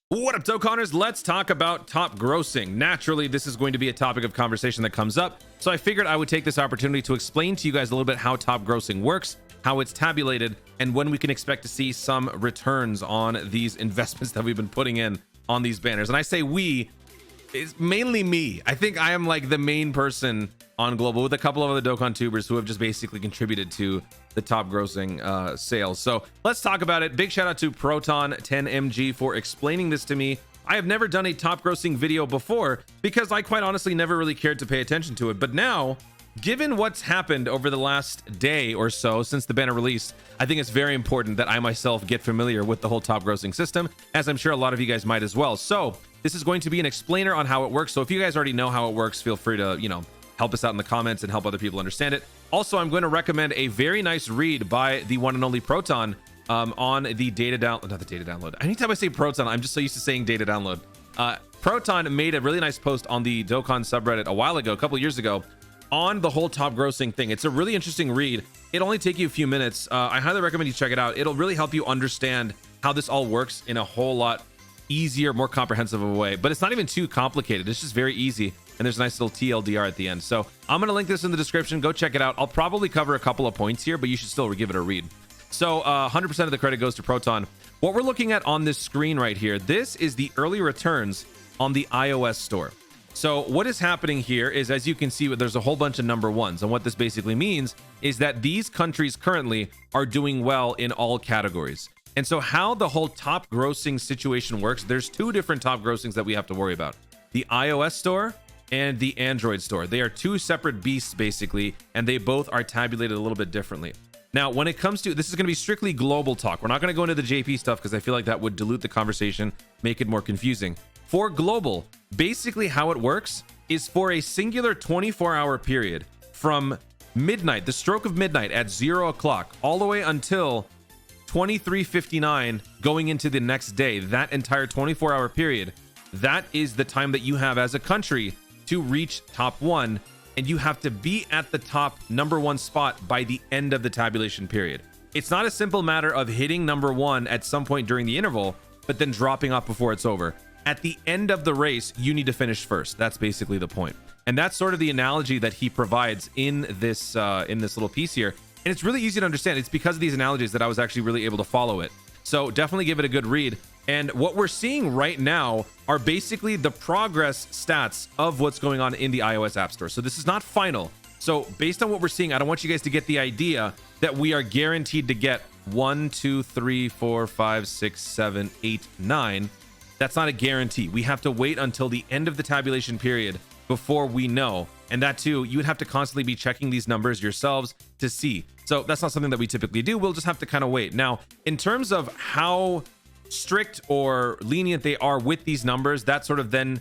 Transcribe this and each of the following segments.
What up, Dokkaners? Let's talk about top grossing. Naturally, this is going to be a topic of conversation that comes up, so I figured I would take this opportunity to explain to you guys a little bit how top grossing works, how it's tabulated, and when we can expect to see some returns on these investments that we've been putting in on these banners. And I say we, it's mainly me. I think I am like the main person on global, with a couple of other Dokkan tubers who have just basically contributed to the top grossing sales. So let's talk about it. Big shout out to Proton10mg for explaining this to me. I have never done a top grossing video before because I quite honestly never really cared to pay attention to it. But now, given what's happened over the last day or so since the banner released, I think it's very important that I myself get familiar with the whole top grossing system, as I'm sure a lot of you guys might as well. So this is going to be an explainer on how it works. So if you guys already know how it works, feel free to, help us out in the comments and help other people understand it. Also, I'm going to recommend a very nice read by the one and only Proton on the data download, not the data download. Anytime I say Proton, I'm just so used to saying data download. Proton made a really nice post on the Dokkan subreddit a while ago, a couple years ago, on the whole top grossing thing. It's a really interesting read. It'll only take you a few minutes. I highly recommend you check it out. It'll really help you understand how this all works in a whole lot easier, more comprehensive of a way. But it's not even too complicated. It's just very easy. And there's a nice little TLDR at the end. So I'm going to link this in the description. Go check it out. I'll probably cover a couple of points here, but you should still give it a read. So 100% of the credit goes to Proton. What we're looking at on this screen right here, this is the early returns on the iOS store. So what is happening here is, as you can see, there's a whole bunch of number ones. And what this basically means is that these countries currently are doing well in all categories. And so how the whole top grossing situation works, there's two different top grossings that we have to worry about. The iOS store and the Android store. They are two separate beasts basically, and they both are tabulated a little bit differently. Now, when it comes to, this is going to be strictly global talk. We're not going to go into the JP stuff because I feel like that would dilute the conversation, make it more confusing. For global, basically how it works is for a singular 24-hour period from midnight, the stroke of midnight at 0 o'clock, all the way until 23:59 going into the next day, that entire 24-hour period, that is the time that you have as a country to reach top one, and you have to be at the top number one spot by the end of the tabulation period. It's not a simple matter of hitting number one at some point during the interval, but then dropping off before it's over. At the end of the race, you need to finish first. That's basically the point. And that's sort of the analogy that he provides in this little piece here. And it's really easy to understand. It's because of these analogies that I was actually really able to follow it. So definitely give it a good read. And what we're seeing right now are basically the progress stats of what's going on in the iOS App Store. So this is not final. So based on what we're seeing, I don't want you guys to get the idea that we are guaranteed to get 1, 2, 3, 4, 5, 6, 7, 8, 9. That's not a guarantee. We have to wait until the end of the tabulation period before we know. And that too, you would have to constantly be checking these numbers yourselves to see. So that's not something that we typically do. We'll just have to kind of wait. Now, in terms of how strict or lenient they are with these numbers, that sort of then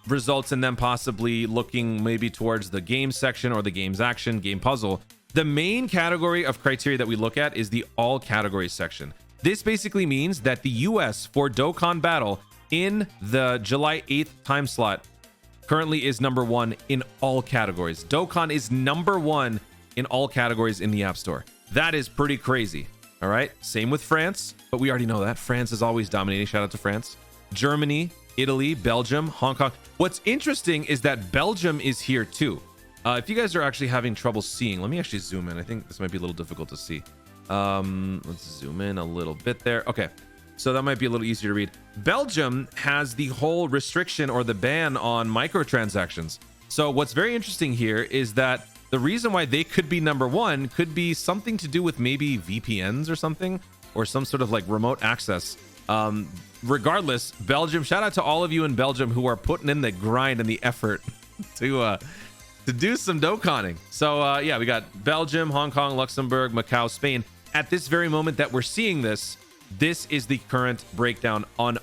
results in them possibly looking maybe towards the game section or the game's action, game puzzle. The main category of criteria that we look at is the all categories section. This basically means that the US for Dokkan Battle in the July 8th time slot currently is number one in all categories. Dokkan is number one in all categories in the App Store. That is pretty crazy. All right. Same with France, but we already know that France is always dominating. Shout out to France. Germany, Italy, Belgium, Hong Kong. What's interesting is that Belgium is here too. If you guys are actually having trouble seeing, let me actually zoom in. I think this might be a little difficult to see. Let's zoom in a little bit there. Okay. So that might be a little easier to read. Belgium has the whole restriction or the ban on microtransactions. So what's very interesting here is that the reason why they could be number one could be something to do with maybe VPNs or something, or some sort of like remote access. Regardless, Belgium, shout out to all of you in Belgium who are putting in the grind and the effort to do some Dokkaning. So yeah, we got Belgium, Hong Kong, Luxembourg, Macau, Spain. At this very moment that we're seeing this is the current breakdown on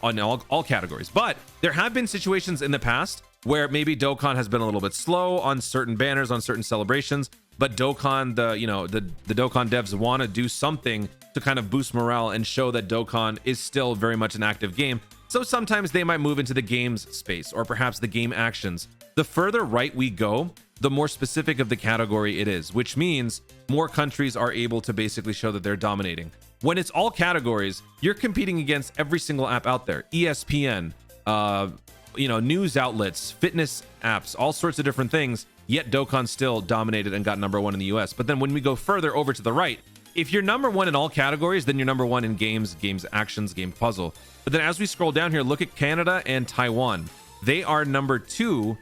all categories. But there have been situations in the past where maybe Dokkan has been a little bit slow on certain banners, on certain celebrations, but Dokkan, the Dokkan devs want to do something to kind of boost morale and show that Dokkan is still very much an active game. So sometimes they might move into the games space or perhaps the game actions. The further right we go, the more specific of the category it is, which means more countries are able to basically show that they're dominating. When it's all categories, you're competing against every single app out there. ESPN, news outlets, fitness apps, all sorts of different things. Yet Dokkan still dominated and got number one in the US. But then when we go further over to the right, if you're number one in all categories, then you're number one in games, actions, game puzzle. But then as we scroll down here, look at Canada and Taiwan. They are number 2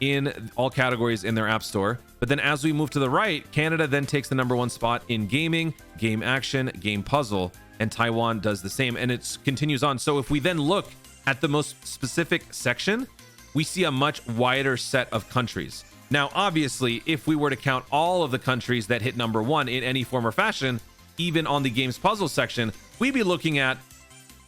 in all categories in their app store. But then as we move to the right, Canada then takes the number 1 spot in gaming, game action, game puzzle, and Taiwan does the same, and it continues on. So if we then look at the most specific section, we see a much wider set of countries. Now, obviously, if we were to count all of the countries that hit number 1 in any form or fashion, even on the games puzzle section, we'd be looking at,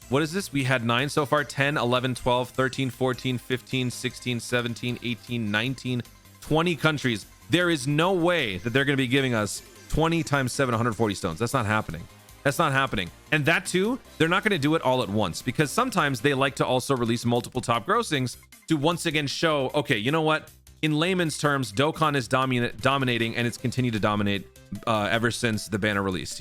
what is this? We had 9 so far: 10, 11, 12, 13, 14, 15, 16, 17, 18, 19, 20 countries. There is no way that they're going to be giving us 20 times 7, 140 stones. That's not happening. That's not happening. And that too, they're not going to do it all at once, because sometimes they like to also release multiple top grossings to once again show, okay, you know what? In layman's terms, Dokkan is dominating, and it's continued to dominate ever since the banner released.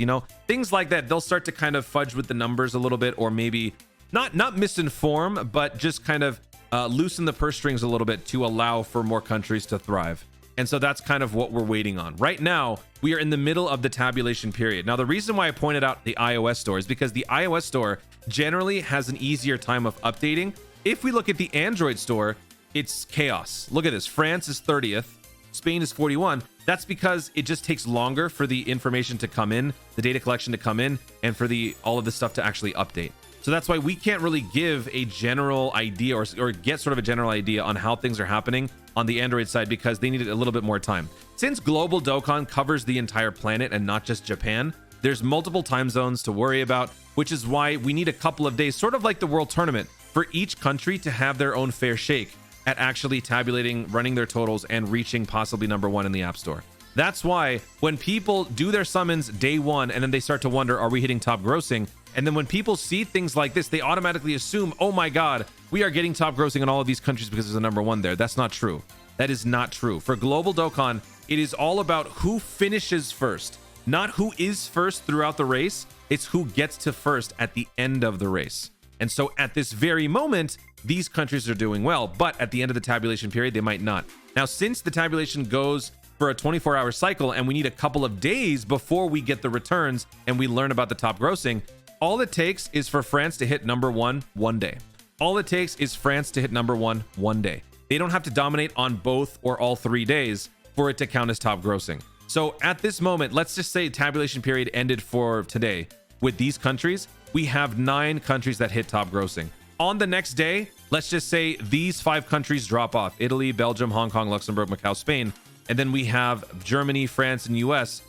Things like that. They'll start to kind of fudge with the numbers a little bit, or maybe not misinform, but just kind of loosen the purse strings a little bit to allow for more countries to thrive. And so that's kind of what we're waiting on. Right now, we are in the middle of the tabulation period. Now, the reason why I pointed out the iOS store is because the iOS store generally has an easier time of updating. If we look at the Android store, it's chaos. Look at this. France is 30th. Spain is 41. That's because it just takes longer for the information to come in, the data collection to come in, and for all of the stuff to actually update. So that's why we can't really give a general idea or get sort of a general idea on how things are happening on the Android side, because they needed a little bit more time. Since Global Dokkan covers the entire planet and not just Japan, there's multiple time zones to worry about, which is why we need a couple of days, sort of like the World Tournament, for each country to have their own fair shake at actually tabulating, running their totals, and reaching possibly number 1 in the App Store. That's why when people do their summons day 1 and then they start to wonder, are we hitting top grossing? And then when people see things like this, they automatically assume, oh my God, we are getting top grossing in all of these countries because there's a number 1 there. That's not true. That is not true. For Global Dokkan, it is all about who finishes first, not who is first throughout the race. It's who gets to first at the end of the race. And so at this very moment, these countries are doing well, but at the end of the tabulation period, they might not. Now, since the tabulation goes for a 24-hour cycle and we need a couple of days before we get the returns and we learn about the top grossing, all it takes is for France to hit number 1 one day. All it takes is France to hit number 1 one day. They don't have to dominate on both or all 3 days for it to count as top grossing. So at this moment, let's just say tabulation period ended for today. With these countries, we have 9 countries that hit top grossing. On the next day, let's just say these 5 countries drop off: Italy, Belgium, Hong Kong, Luxembourg, Macau, Spain. And then we have Germany, France, and US.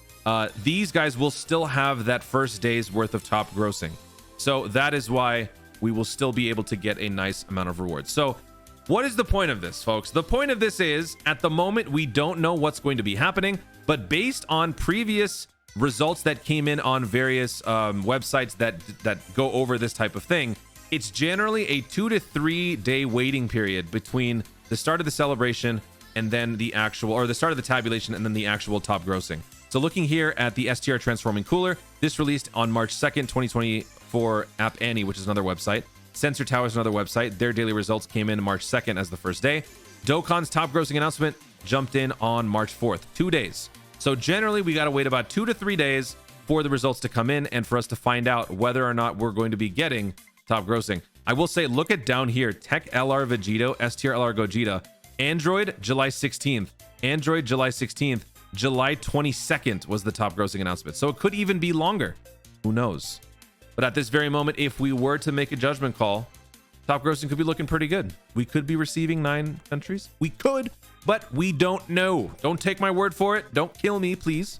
These guys will still have that first day's worth of top grossing. So that is why we will still be able to get a nice amount of rewards. So what is the point of this, folks? The point of this is, at the moment, we don't know what's going to be happening, but based on previous results that came in on various websites that go over this type of thing, it's generally a 2 to 3 day waiting period between the start of the celebration and then the actual, or the start of the tabulation and then the actual top grossing. So looking here at the STR Transforming Cooler, this released on March 2nd, 2024, App Annie, which is another website. Sensor Tower is another website. Their daily results came in March 2nd as the first day. Dokkan's top grossing announcement jumped in on March 4th, 2 days. So generally, we got to wait about 2 to 3 days for the results to come in and for us to find out whether or not we're going to be getting top grossing. I will say, look at down here, Tech LR Vegito, STR LR Gogeta, Android, July 16th, Android, July 16th, July 22nd was the top grossing announcement. So it could even be longer. Who knows? But at this very moment, if we were to make a judgment call, top grossing could be looking pretty good. We could be receiving 9 countries. We could, but we don't know. Don't take my word for it. Don't kill me, please.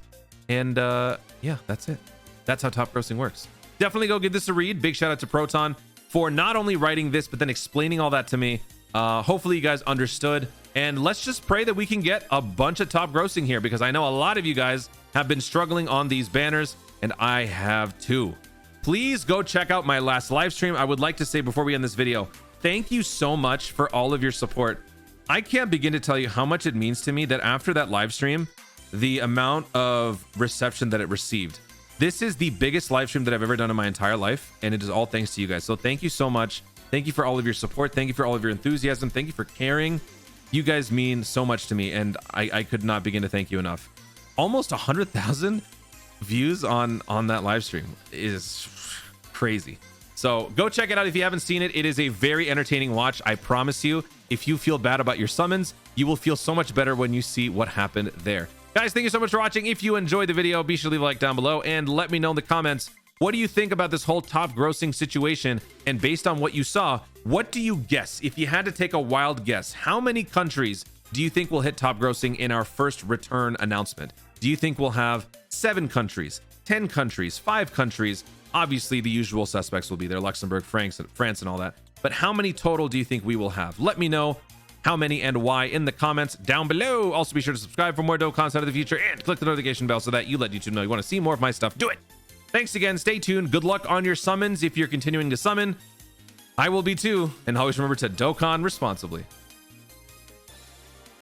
And yeah, that's it. That's how top grossing works. Definitely go give this a read. Big shout out to Proton for not only writing this, but then explaining all that to me. Hopefully you guys understood. And let's just pray that we can get a bunch of top grossing here, because I know a lot of you guys have been struggling on these banners, and I have too. Please go check out my last live stream. I would like to say before we end this video, thank you so much for all of your support. I can't begin to tell you how much it means to me that after that live stream, the amount of reception that it received. This is the biggest live stream that I've ever done in my entire life, and it is all thanks to you guys. So thank you so much. Thank you for all of your support. Thank you for all of your enthusiasm. Thank you for caring. You guys mean so much to me, and I could not begin to thank you enough. Almost 100,000 views on that live stream is crazy. So go check it out if you haven't seen it. It is a very entertaining watch. I promise you, if you feel bad about your summons, you will feel so much better when you see what happened there. Guys, thank you so much for watching. If you enjoyed the video, be sure to leave a like down below and let me know in the comments, what do you think about this whole top grossing situation? And based on what you saw, what do you guess? If you had to take a wild guess, how many countries do you think will hit top grossing in our first return announcement? Do you think we'll have 7 countries, 10 countries, 5 countries? Obviously, the usual suspects will be there, Luxembourg, France, and all that. But how many total do you think we will have? Let me know how many and why in the comments down below. Also, be sure to subscribe for more Dokkan content in the future and click the notification bell so that you let YouTube know you want to see more of my stuff. Do it. Thanks again. Stay tuned. Good luck on your summons if you're continuing to summon. I will be too. And always remember to Dokkan responsibly.